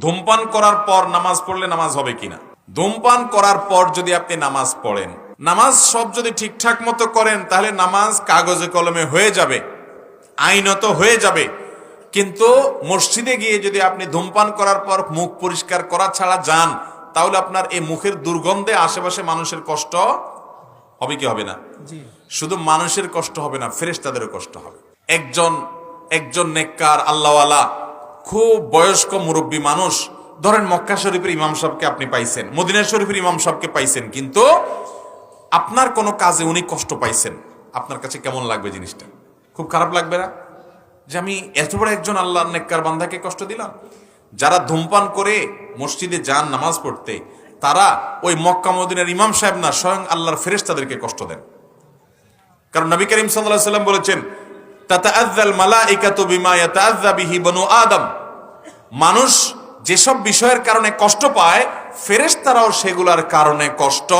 ধূমপান করার পর নামাজ পড়লে নামাজ হবে কিনা? ধূমপান করার পর যদি আপনি নামাজ পড়েন, নামাজ সব যদি ঠিকঠাক মতো করেন, তাহলে নামাজ কাগজে কলমে হয়ে যাবে, আইনত হয়ে যাবে। কিন্তু মসজিদে গিয়ে যদি আপনি ধূমপান করার পর মুখ পরিষ্কার করা ছাড়া যান, তাহলে আপনার এই মুখের দুর্গন্ধে আশেপাশে মানুষের কষ্ট হবে কি হবে না? শুধু মানুষের কষ্ট হবে না, ফেরেশতাদেরও কষ্ট হবে। একজন নেককার আল্লাহওয়ালা খুব বয়স্ক মুরব্বী মানুষ, ধরেন মক্কা শরীফের ইমাম সাহেবকে আপনি পাইছেন, মদিনা শরীফের ইমাম সাহেবকে পাইছেন, কিন্তু আপনার কোনো কাজে উনি কষ্ট পাইছেন, আপনার কাছে কেমন লাগবে জিনিসটা? খুব খারাপ লাগবে না যে আমি এত বড় একজন আল্লাহর নেককার বান্দাকে কষ্ট দিলাম? যারা ধূমপান করে মসজিদে যান নামাজ পড়তে, তারা ওই মক্কা মদিনার ইমাম সাহেব না, স্বয়ং আল্লাহর ফেরেশতাদেরকে কষ্ট দেন। কারণ নবী করিম সাল্লাল্লাহু আলাইহি ওয়াসাল্লাম বলেছেন, তাতাআযাল মালাইকাতু বিমা ইয়াতাআযা বিহি বনু আদম। মানুষ যেসব বিষয়ের কারণে কষ্ট পায়, ফেরেশতারাও সেগুলোর কারণে কষ্ট